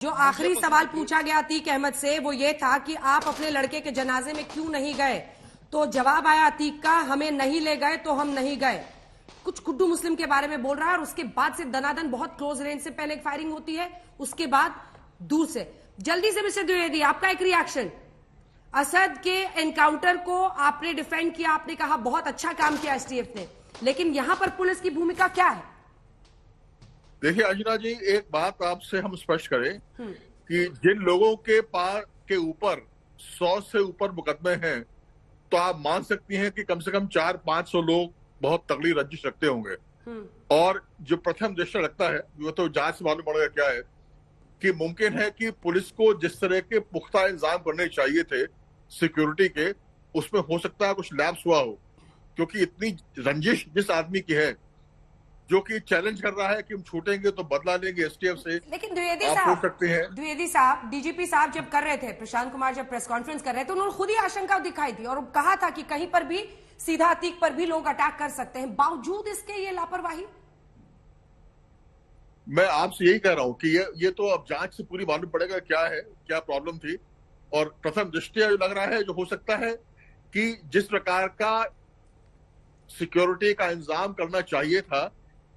जो आखिरी सवाल पूछा गया अतीक अहमद से वो ये था कि आप अपने लड़के के जनाजे में क्यों नहीं गए, तो जवाब आया अतीक का, हमें नहीं ले गए तो हम नहीं गए। कुछ कुड्डू मुस्लिम के बारे में बोल रहा है और उसके बाद से दनादन बहुत क्लोज रेंज से पहले एक फायरिंग होती है, उसके बाद दूर से। जल्दी से मिस्टर द्विवेदी, आपका एक रिएक्शन। असद के एनकाउंटर को आपने डिफेंड किया, आपने कहा बहुत अच्छा काम किया एसटीएफ ने, लेकिन यहां पर पुलिस की भूमिका क्या है? देखिए अंजना जी, एक बात आपसे हम स्पष्ट करें कि जिन लोगों के पार के ऊपर 100 से ऊपर मुकदमे हैं, तो आप मान सकती हैं कि कम से कम 400-500 लोग बहुत तगड़ी रंजिश रखते होंगे। और जो प्रथम दृष्टया लगता है, वो तो जांच से मालूम पड़ेगा क्या है, कि मुमकिन है कि पुलिस को जिस तरह के पुख्ता इंतजाम करने चाहिए थे सिक्योरिटी के, उसमें हो सकता है कुछ लैप्स हुआ हो, क्योंकि इतनी रंजिश जिस आदमी की है, जो कि चैलेंज कर रहा है कि हम छूटेंगे तो बदला लेंगे एसटीएफ से। लेकिन द्विवेदी आप साहब, सोच सकते हैं, द्विवेदी साहब, डीजीपी साहब जब कर रहे थे, प्रशांत कुमार जब प्रेस कॉन्फ्रेंस कर रहे थे, उन्होंने खुद ही आशंका दिखाई थी और कहा था कि कहीं पर भी सीधा अतीक पर भी लोग अटैक कर सकते हैं, बावजूद इसके ये लापरवाही। मैं आपसे यही कह रहा हूं कि ये तो अब जांच से पूरी मालूम पड़ेगा क्या है, क्या प्रॉब्लम थी। और प्रथम दृष्टया जो लग रहा है, जो हो सकता है कि जिस प्रकार का सिक्योरिटी का इंतजाम करना चाहिए था,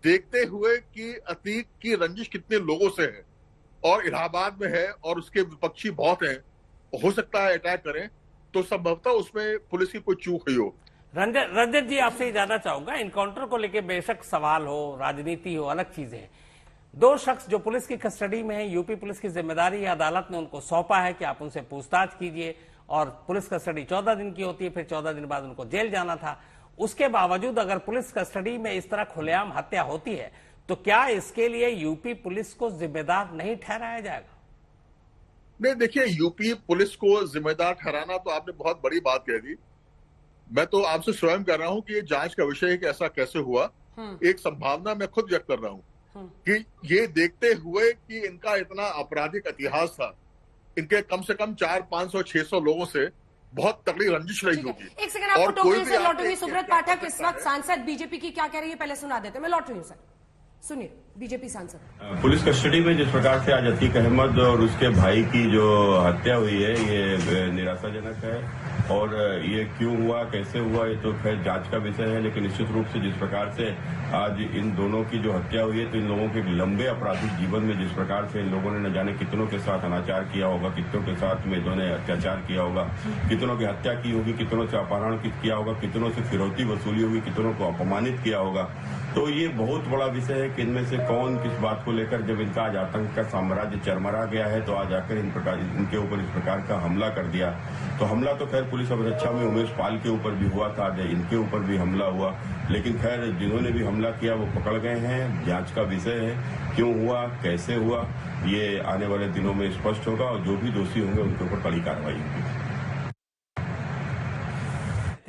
देखते हुए कि अतीक की रंजिश कितने लोगों से है और इलाहाबाद में है और उसके विपक्षी बहुत हैं, हो सकता है अटैक करें, तो संभवतः उसमें पुलिस की कोई चूक हुई हो। रंजन जी, आपसे जानना चाहूंगा, इनकाउंटर को लेकर बेशक सवाल हो, राजनीति हो, अलग चीजें हैं। दो शख्स जो पुलिस की कस्टडी में है, यूपी पुलिस की जिम्मेदारी है, अदालत ने उनको सौंपा है कि आप उनसे पूछताछ कीजिए, और पुलिस कस्टडी 14 दिन की होती है, फिर 14 दिन बाद उनको जेल जाना था। उसके बावजूद अगर पुलिस कस्टडी में इस तरह खुलेआम हत्या होती है, तो क्या इसके लिए यूपी पुलिस को जिम्मेदार नहीं ठहराया जाएगा? नहीं, देखिए, यूपी पुलिस को जिम्मेदार ठहराना तो आपने बहुत बड़ी बात कह दी। मैं तो आपसे स्वयं कह रहा हूं कि ये जांच का विषय है कि ऐसा कैसे हुआ। एक संभावना मैं खुद व्यक्त कर रहा हूं कि ये देखते हुए कि इनका इतना आपराधिक इतिहास था, इनके कम से कम 400-500-600 लोगों से बहुत तगड़ी रंजिश रही होगी। एक सेकंड, आपको टोकरी से लौट रही हूँ। सुब्रत पाठक इस वक्त सांसद बीजेपी की क्या कह रही है, पहले सुना देते। मैं लौट रही हूँ सर, सुनिए। बीजेपी सांसद, पुलिस कस्टडी में जिस प्रकार से आज अतीक अहमद और उसके भाई की जो हत्या हुई है, ये निराशाजनक है। और ये क्यों हुआ, कैसे हुआ, ये तो खैर जांच का विषय है। लेकिन निश्चित रूप से जिस प्रकार से आज इन दोनों की जो हत्या हुई है, तो इन लोगों के लंबे आपराधिक जीवन में जिस प्रकार से इन लोगों ने न जाने कितनों के साथ अनाचार किया होगा, कितनों के साथ में इन्होंने अत्याचार किया होगा, कितनों की हत्या की होगी, कितनों से अपहरण किया होगा, कितनों से फिरौती वसूली होगी, कितनों को अपमानित किया होगा। तो ये बहुत बड़ा विषय है कि इनमें से कौन किस बात को लेकर, जब इनका आज आतंक का साम्राज्य चरमरा गया है, तो आज आकर इनके ऊपर इस प्रकार का हमला कर दिया। तो हमला तो खैर पुलिस अभिरक्षा में उमेश पाल के ऊपर भी हुआ था, इनके ऊपर भी हमला हुआ। लेकिन खैर जिन्होंने भी हमला किया वो पकड़ गए हैं। जांच का विषय है, क्यों हुआ, कैसे हुआ, ये आने वाले दिनों में स्पष्ट होगा और जो भी दोषी होंगे उनके ऊपर कड़ी कार्रवाई होगी।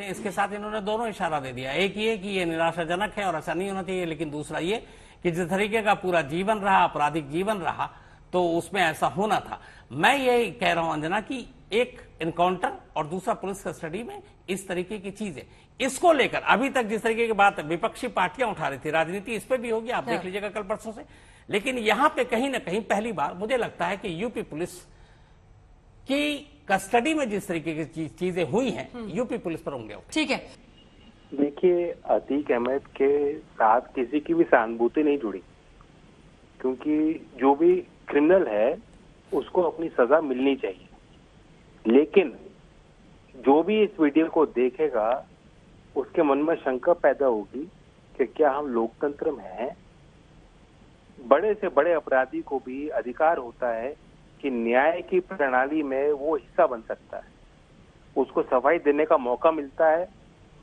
इसके साथ इन्होंने दोनों इशारा दे दिया, एक ये कि ये निराशाजनक है और ऐसा नहीं होना चाहिए, लेकिन दूसरा ये कि जिस तरीके का पूरा जीवन रहा, आपराधिक जीवन रहा, तो उसमें ऐसा होना था। मैं ये कह रहा हूं अंजना कि एक एनकाउंटर और दूसरा पुलिस कस्टडी में इस तरीके की चीजें, इसको लेकर अभी तक जिस तरीके की बात विपक्षी पार्टियां उठा रही थी, राजनीति इस पे भी होगी, आप देख लीजिएगा कल परसों से। लेकिन यहां पे कहीं ना कहीं पहली बार मुझे लगता है कि यूपी पुलिस की कस्टडी में जिस तरीके की चीजें हुई हैं, यूपी पुलिस पर होंगे। ठीक है, देखिए, अतीक अहमद के साथ किसी की भी सहानुभूति नहीं जुड़ी, क्योंकि जो भी क्रिमिनल है उसको अपनी सजा मिलनी चाहिए। लेकिन जो भी इस वीडियो को देखेगा उसके मन में शंका पैदा होगी कि क्या हम लोकतंत्र में हैं? बड़े से बड़े अपराधी को भी अधिकार होता है कि न्याय की प्रणाली में वो हिस्सा बन सकता है, उसको सफाई देने का मौका मिलता है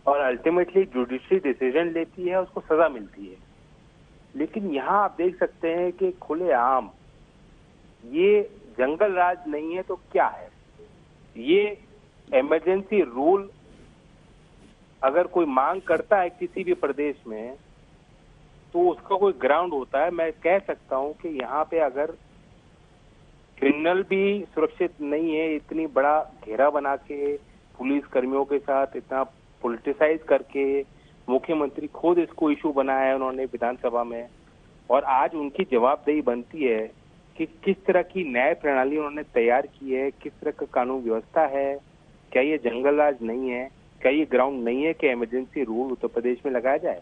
और अल्टीमेटली जुडिशरी डिसीजन लेती है, उसको सजा मिलती है। लेकिन यहाँ आप देख सकते हैं कि खुलेआम, ये जंगल राज नहीं है तो क्या है, ये इमरजेंसी रूल अगर कोई मांग करता है किसी भी प्रदेश में, तो उसका कोई ग्राउंड होता है। मैं कह सकता हूं कि यहाँ पे अगर क्रिमिनल भी सुरक्षित नहीं है, इतनी बड़ा घेरा बना के पुलिस कर्मियों के साथ इतना पॉलिटिसाइज करके मुख्यमंत्री खुद इसको इशू बनाया है उन्होंने विधानसभा में, और आज उनकी जवाबदेही बनती है कि किस तरह की न्याय प्रणाली उन्होंने तैयार की है, किस तरह का कानून व्यवस्था है, क्या ये जंगल राज नहीं है, क्या ये ग्राउंड नहीं है कि इमरजेंसी रूल उत्तर प्रदेश में लगाया जाए।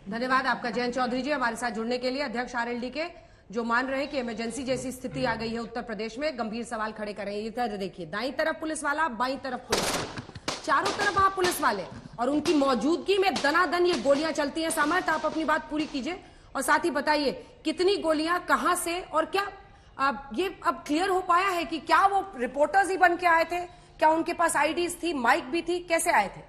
धन्यवाद आपका जयंत चौधरी जी हमारे साथ जुड़ने के लिए। अध्यक्ष आरएलडी के जो मान रहे हैं कि इमरजेंसी जैसी स्थिति आ गई है उत्तर प्रदेश में, गंभीर सवाल खड़े कर रहे हैं। इधर देखिए, दाईं तरफ पुलिस वाला, बाईं तरफ पुलिस वाला, चारों तरफ वहां पुलिस वाले, और उनकी मौजूदगी में दनादन ये गोलियां चलती हैं। सामर्थ, आप अपनी बात पूरी कीजिए और साथ ही बताइए कितनी गोलियां, कहां से, और क्या ये अब क्लियर हो पाया है कि क्या वो रिपोर्टर्स ही बन के आए थे, क्या उनके पास आईडीज थी, माइक भी थी, कैसे आए थे?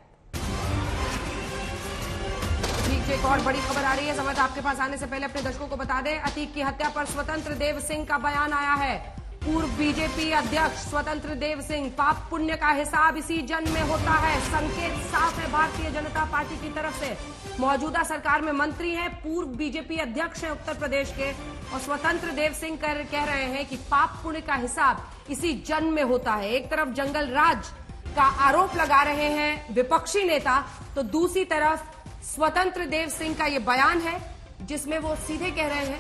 ठीक, एक और बड़ी खबर आ रही है। समझ आपके पास आने से पहले अपने दर्शकों को बता दें, अतीक की हत्या पर स्वतंत्र देव सिंह का बयान आया है। पूर्व बीजेपी अध्यक्ष स्वतंत्र देव सिंह, पाप पुण्य का हिसाब इसी जन्म में होता है, संकेत साफ है भारतीय जनता पार्टी की तरफ से। मौजूदा सरकार में मंत्री हैं, पूर्व बीजेपी अध्यक्ष हैं उत्तर प्रदेश के, और स्वतंत्र देव सिंह कह रहे हैं कि पाप पुण्य का हिसाब इसी जन्म में होता है। एक तरफ जंगल राज का आरोप लगा रहे हैं विपक्षी नेता, तो दूसरी तरफ स्वतंत्र देव सिंह का ये बयान है जिसमें वो सीधे कह रहे हैं।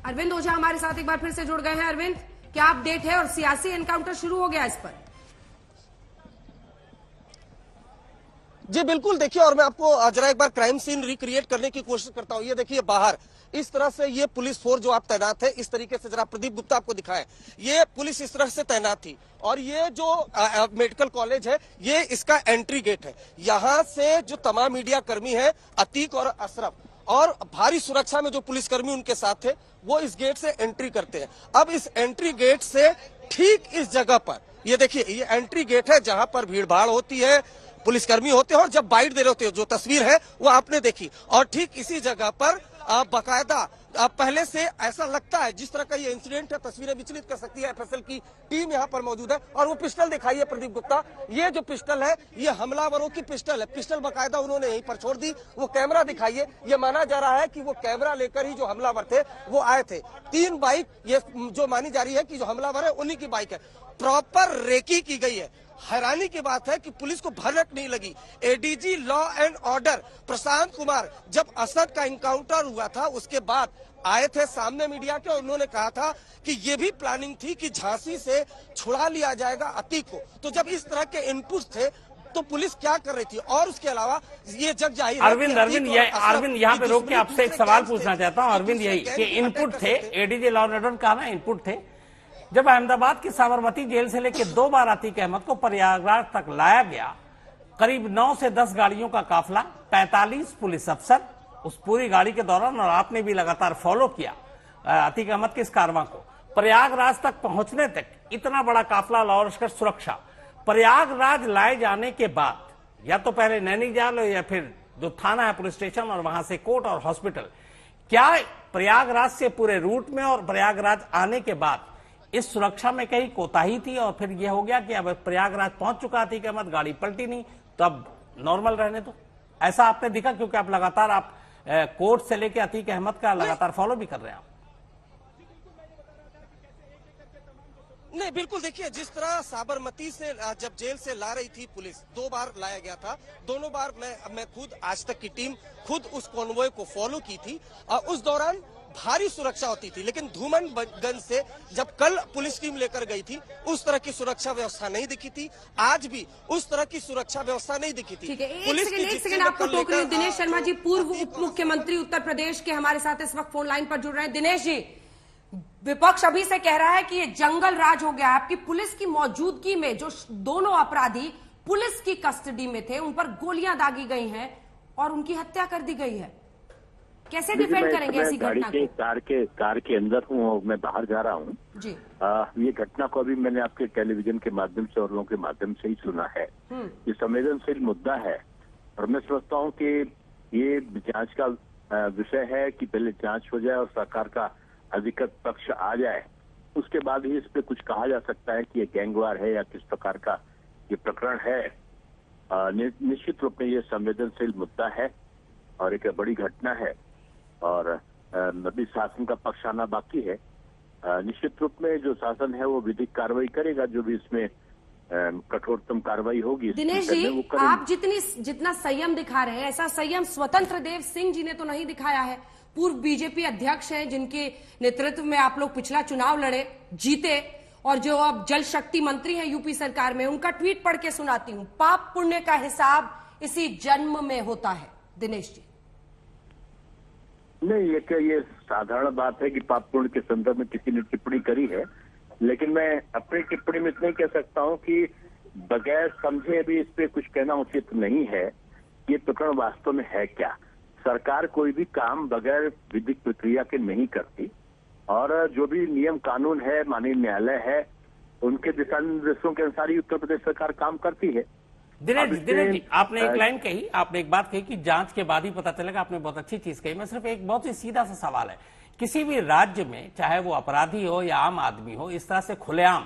अरविंद ओझा हमारे साथ एक बार फिर से जुड़ गए हैं। अरविंद, क्या अपडेट है और सियासी एनकाउंटर शुरू हो गया इस पर? जी बिल्कुल, देखिए, और मैं आपको जरा एक बार क्राइम सीन रिक्रिएट करने की कोशिश करता हूं। ये देखिए बाहर इस तरह से ये पुलिस फोर्स जो आप तैनात है, इस तरीके से जरा प्रदीप गुप्ता आपको दिखाएं, ये पुलिस इस तरह से तैनात थी। और ये जो मेडिकल कॉलेज है, ये इसका एंट्री गेट है। यहाँ से जो तमाम मीडिया कर्मी है, अतीक और अशरफ, और भारी सुरक्षा में जो पुलिसकर्मी उनके साथ थे, वो इस गेट से एंट्री करते हैं। अब इस एंट्री गेट से ठीक इस जगह पर ये देखिए, ये एंट्री गेट है जहां पर भीड़ भाड़ होती है, पुलिसकर्मी होते हैं और जब बाइट दे रहे होते हैं, जो तस्वीर है वो आपने देखी। और ठीक इसी जगह पर बाकायदा पहले से ऐसा लगता है, जिस तरह का ये इंसिडेंट है, तस्वीरें विचलित कर सकती है, एफएसएल की टीम यहाँ पर मौजूद है। और वो पिस्टल दिखाइए प्रदीप गुप्ता, ये जो पिस्टल है ये हमलावरों की पिस्टल है। पिस्टल बाकायदा उन्होंने यहीं पर छोड़ दी। वो कैमरा दिखाइए, ये माना जा रहा है कि वो कैमरा लेकर ही जो हमलावर थे वो आए थे। 3 बाइक ये जो मानी जा रही है कि जो हमलावर है उन्हीं की बाइक है। प्रॉपर रेकी की गई है। हैरानी की बात है कि पुलिस को भनक नहीं लगी। ADG law and order Prashant Kumar जब असद का इनकाउंटर हुआ था उसके बाद आए थे सामने मीडिया के, और उन्होंने कहा था कि ये भी प्लानिंग थी कि झांसी से छुड़ा लिया जाएगा अतीक को। तो जब इस तरह के इनपुट थे तो पुलिस क्या कर रही थी? और उसके अलावा ये जग जाहिर है। अरविंद यहाँ पे रोक के आपसे एक सवाल पूछना चाहता हूँ। अरविंद, यही कि इनपुट थे, एडीजी लॉ एंड ऑर्डर का ना इनपुट थे। जब अहमदाबाद की साबरमती जेल से लेकर 2 बार अतीक अहमद को प्रयागराज तक लाया गया, करीब 9 से 10 गाड़ियों का काफिला, 45 पुलिस अफसर उस पूरी गाड़ी के दौरान, और आपने भी लगातार फॉलो किया अतीक अहमद के इस कारवां को, प्रयागराज तक पहुंचने तक इतना बड़ा काफिला, लश्कर सुरक्षा, प्रयागराज लाए जाने के बाद या तो पहले नैनीताल या फिर जो थाना है पुलिस स्टेशन, और वहां से कोर्ट और हॉस्पिटल, क्या प्रयागराज से पूरे रूट में और प्रयागराज आने के बाद इस सुरक्षा में कहीं कोताही थी? और फिर यह हो गया कि अब प्रयागराज पहुंच चुका अतीक अहमद, गाड़ी पलटी नहीं, तो अब नॉर्मल रहने दो, ऐसा आपने दिखा? क्योंकि आप लगातार आप कोर्ट से लेकर अतीक अहमद का लगातार फॉलो भी कर रहे हैं आप। नहीं, बिल्कुल, देखिए, जिस तरह साबरमती से जब जेल से ला रही थी पुलिस, 2 बार लाया गया था, दोनों बार मैं खुद, आज तक की टीम खुद उस कॉन्वॉय को फॉलो की थी। उस दौरान भारी सुरक्षा होती थी, लेकिन धूमनगंज से जब कल पुलिस टीम लेकर गई थी, उस तरह की सुरक्षा व्यवस्था नहीं दिखी थी। आज भी उस तरह की सुरक्षा व्यवस्था नहीं दिखी थी। ठीक है, एक सेकंड आपको टोक रही हूं। दिनेश शर्मा जी, पूर्व उप मुख्यमंत्री उत्तर प्रदेश के, हमारे साथ इस वक्त फोन लाइन पर जुड़ रहे हैं। दिनेश जी, विपक्ष अभी से कह रहा है कि ये जंगल राज हो गया। आपकी पुलिस की मौजूदगी में जो दोनों अपराधी पुलिस की कस्टडी में थे, उन पर गोलियां दागी गई हैं और उनकी हत्या कर दी गई है। कैसे डिफेंड करेंगे ऐसी घटना को? कार के अंदर हूँ और मैं बाहर जा रहा हूँ जी। ये घटना को अभी मैंने आपके टेलीविजन के माध्यम से और लोगों के माध्यम से ही सुना है। ये संवेदनशील मुद्दा है और मैं समझता हूँ कि ये जांच का विषय है कि पहले जांच हो जाए और सरकार का अधिकृत पक्ष आ जाए, उसके बाद ही इस पे कुछ कहा जा सकता है कि ये गैंगवार है या किस प्रकार का ये प्रकरण है। निश्चित रूप में ये संवेदनशील मुद्दा है और एक बड़ी घटना है और अभी शासन का पक्ष आना बाकी है। निश्चित रूप में जो शासन है वो विधिक कार्रवाई करेगा, जो भी इसमें कठोरतम कार्रवाई होगी। दिनेश जी, आप जितना संयम दिखा रहे हैं, ऐसा संयम स्वतंत्र देव सिंह जी ने तो नहीं दिखाया है। पूर्व बीजेपी अध्यक्ष हैं जिनके नेतृत्व में आप लोग पिछला चुनाव लड़े, जीते, और जो अब जल शक्ति मंत्री हैं यूपी सरकार में, उनका ट्वीट पढ़ के सुनाती हूं। पाप पुण्य का हिसाब इसी जन्म में होता है। दिनेश जी। नहीं, ये साधारण बात है कि पाप पुण्य के संदर्भ में किसी ने टिप्पणी करी है, लेकिन मैं अपनी टिप्पणी में इतना ही कह सकता हूं कि बगैर समझे भी इस पे कुछ कहना उचित नहीं है। ये प्रकरण वास्तव में है क्या? सरकार कोई भी काम बगैर विधिक प्रक्रिया के नहीं करती, और जो भी नियम कानून है, माननीय न्यायालय है, उनके दिशा निर्देशों के अनुसार ही उत्तर प्रदेश सरकार काम करती है। दिनेश जी, आपने एक लाइन कही, आपने एक बात कही कि जांच के बाद ही पता चलेगा। आपने बहुत अच्छी चीज कही। मैं सिर्फ एक बहुत ही सीधा सा सवाल है, किसी भी राज्य में चाहे वो अपराधी हो या आम आदमी हो, इस तरह से खुलेआम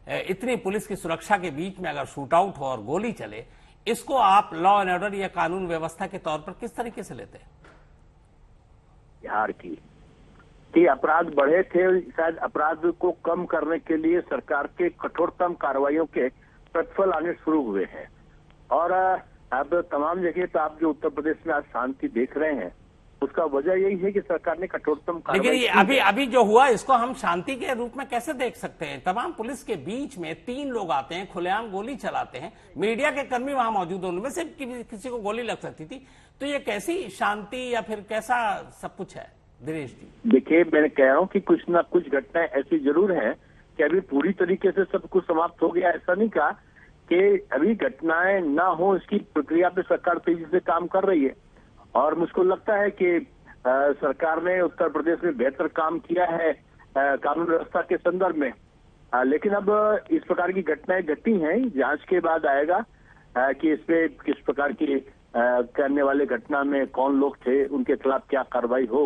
इतनी पुलिस की सुरक्षा के बीच में अगर शूट आउट हो और गोली चले, इसको आप लॉ एंड ऑर्डर या कानून व्यवस्था के तौर पर किस तरीके से लेते हैं? बिहार की अपराध बढ़े थे, शायद अपराध को कम करने के लिए सरकार के कठोरतम कार्रवाइयों के प्रतिफल आने शुरू हुए हैं। और अब तमाम जगह तो आप जो उत्तर प्रदेश में आज शांति देख रहे हैं, उसका वजह यही है कि सरकार ने कठोरतम कार्रवाई। लेकिन ये अभी जो हुआ, इसको हम शांति के रूप में कैसे देख सकते हैं? तमाम पुलिस के बीच में 3 लोग आते हैं, खुलेआम गोली चलाते हैं, मीडिया के कर्मी वहां मौजूद हैं, उनमें से किसी को गोली लग सकती थी। तो ये कैसी शांति या फिर कैसा सब कुछ है दिनेश जी? देखिए, मैं कह रहा हूँ कि कुछ ना कुछ घटनाएं ऐसी जरूर हैं कि अभी पूरी तरीके से सब कुछ समाप्त हो गया, ऐसा नहीं कहा कि अभी घटनाएं ना हो। इसकी प्रक्रिया पे सरकार तेजी से काम कर रही है, और मुझको लगता है कि सरकार ने उत्तर प्रदेश में बेहतर काम किया है कानून व्यवस्था के संदर्भ में। लेकिन अब इस प्रकार की घटनाएं घटी हैं, जांच के बाद आएगा कि इस पे किस प्रकार की करने वाले घटना में कौन लोग थे, उनके खिलाफ क्या कार्रवाई हो।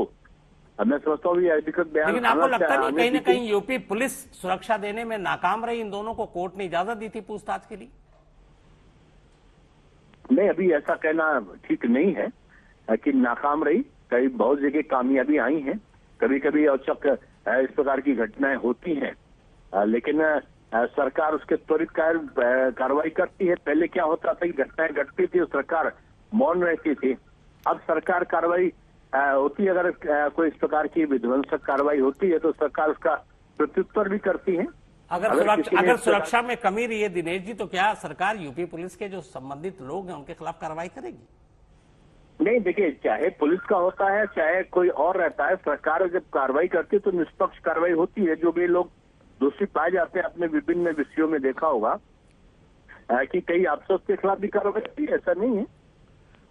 मैं समझता हूँ अधिकृत बयान। लेकिन आपको लगता नहीं कहीं ना कहीं यूपी पुलिस सुरक्षा देने में नाकाम रही? इन दोनों को कोर्ट ने इजाजत दी थी पूछताछ के लिए। नहीं, अभी ऐसा कहना ठीक नहीं है कि नाकाम रही। कई बहुत जगह कामयाबी आई हैं, कभी कभी औचक इस प्रकार की घटनाएं होती हैं, लेकिन सरकार उसके त्वरित कार्रवाई करती है। पहले क्या होता था कि घटनाएं घटती थी और सरकार मौन रहती थी। अब सरकार कार्रवाई होती है, अगर कोई इस प्रकार की विध्वंसक कार्रवाई होती है तो सरकार उसका प्रत्युत्तर भी करती है। अगर सुरक्षा में कमी रही है दिनेश जी, तो क्या सरकार यूपी पुलिस के जो संबंधित लोग हैं उनके खिलाफ कार्रवाई करेगी? नहीं, देखिए, चाहे पुलिस का होता है चाहे कोई और रहता है, सरकार जब कार्रवाई करती है तो निष्पक्ष कार्रवाई होती है। जो भी लोग दोषी पाए जाते हैं, अपने विभिन्न विषयों में देखा होगा कि कई अफसर के खिलाफ भी कार्रवाई होती है, ऐसा नहीं है।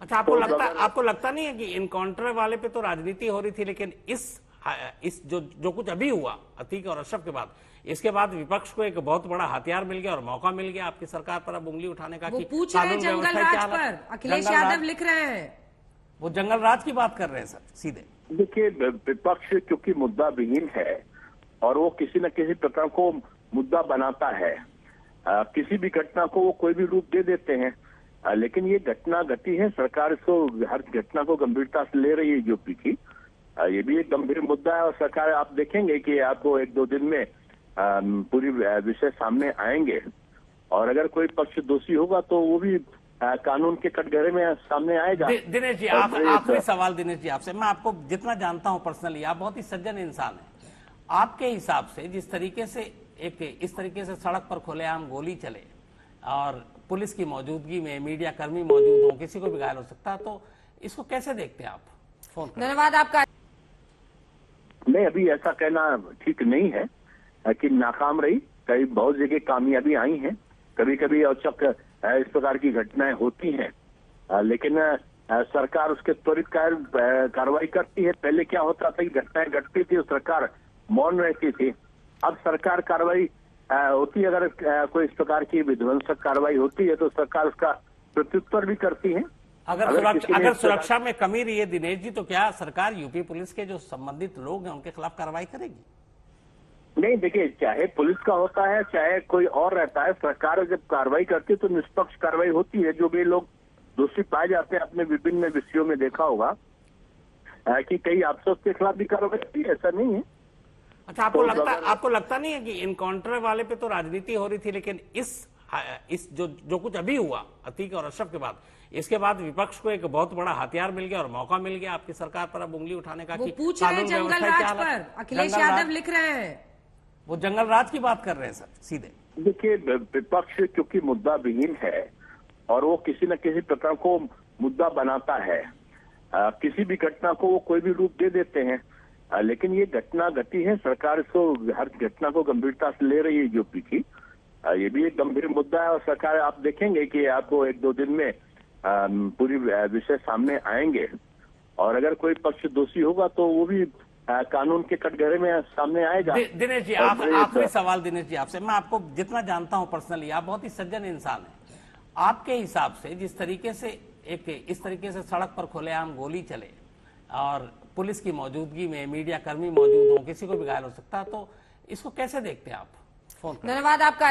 अच्छा, आपको लगता नहीं है कि इनकाउंटर वाले पे तो राजनीति हो रही थी, लेकिन इस जो कुछ अभी हुआ अतीक और अशरफ के बाद, इसके बाद विपक्ष को एक बहुत बड़ा हथियार मिल गया और मौका मिल गया आपकी सरकार पर अब उंगली उठाने का? वो पूछ रहे हैं जंगल राज पर, अखिलेश यादव लिख रहे हैं। वो जंगल राज की बात कर रहे हैं सर सीधे। देखिए, विपक्ष क्योंकि मुद्दा विहीन है और वो किसी न किसी प्रकार को मुद्दा बनाता है, किसी भी घटना को वो कोई भी रूप दे देते हैं। लेकिन ये घटना घटी है, सरकार इसको हर घटना को गंभीरता से ले रही है यूपी की। ये भी एक गंभीर मुद्दा है और सरकार, आप देखेंगे कि आपको 1-2 दिन में पूरी विषय सामने आएंगे, और अगर कोई पक्ष दोषी होगा तो वो भी कानून के कटघरे में सामने आएगा। दिनेश जी, आखिरी सवाल दिनेश जी आपसे। मैं आपको जितना जानता हूं पर्सनली, आप बहुत ही सज्जन इंसान हैं। आपके हिसाब से जिस तरीके से इस तरीके से सड़क पर खुलेआम गोली चले और पुलिस की मौजूदगी में मीडिया कर्मी मौजूद हो, किसी को भी घायल हो सकता है, तो इसको कैसे देखते हैं आप? फोन धन्यवाद आपका। नहीं, अभी ऐसा कहना ठीक नहीं है कि नाकाम रही। कई बहुत जगह कामयाबी आई हैं, कभी कभी औचक इस प्रकार की घटनाएं होती हैं, लेकिन सरकार उसके त्वरित कार्रवाई करती है। पहले क्या होता था कि घटनाएं घटती थी और सरकार मौन रहती थी। अब सरकार कार्रवाई होती है, अगर कोई इस प्रकार की विध्वंसक कार्रवाई होती है तो सरकार उसका प्रत्युत्तर भी करती है। अगर सुरक्षा में कमी रही है दिनेश जी, तो क्या सरकार यूपी पुलिस के जो संबंधित लोग हैं उनके खिलाफ कार्रवाई करेगी? नहीं, देखिए, चाहे पुलिस का होता है चाहे कोई और रहता है, सरकार जब कार्रवाई करती है तो निष्पक्ष कार्रवाई होती है। जो भी लोग दोषी पाए जाते हैं, अपने विभिन्न विषयों में देखा होगा कि कई अफसर के खिलाफ भी कार्रवाई होती है, ऐसा नहीं है। अच्छा, आपको लगता नहीं है कि इनकाउंटर वाले पे तो राजनीति हो रही थी, लेकिन इस जो कुछ अभी हुआ अतीक और अशरफ के बाद, इसके बाद विपक्ष को एक बहुत बड़ा हथियार मिल गया और मौका मिल गया आपकी सरकार पर अब उंगली उठाने का। वो कि पूछ रहे हैं कानून जंगल व्यवस्था क्या राज हालत- पर, अखिलेश जंगल यादव राज- लिख रहे हैं। वो जंगल राज की बात कर रहे हैं सर सीधे। देखिए, विपक्ष क्योंकि मुद्दा विहीन है और वो किसी न किसी प्रकार को मुद्दा बनाता है, किसी भी घटना को वो कोई भी रूप दे देते हैं, लेकिन ये घटना घटी है, सरकार इसको हर घटना को गंभीरता से ले रही है यूपी की। ये भी एक गंभीर मुद्दा है और सरकार, आप देखेंगे कि आपको 1-2 दिन में पूरी विषय सामने आएंगे और अगर कोई पक्ष दोषी होगा तो वो भी कानून के कटघरे में सामने आएगा। दिनेश जी, आखिरी सवाल दिनेश जी आपसे, मैं आपको जितना जानता हूं पर्सनली, आप बहुत ही सज्जन इंसान हैं। आपके हिसाब से जिस तरीके से इस तरीके से सड़क पर खुलेआम गोली चले और पुलिस की मौजूदगी में मीडिया कर्मी मौजूद हो, किसी को भी घायल हो सकता है, तो इसको कैसे देखते हैं आप? फोन धन्यवाद आपका।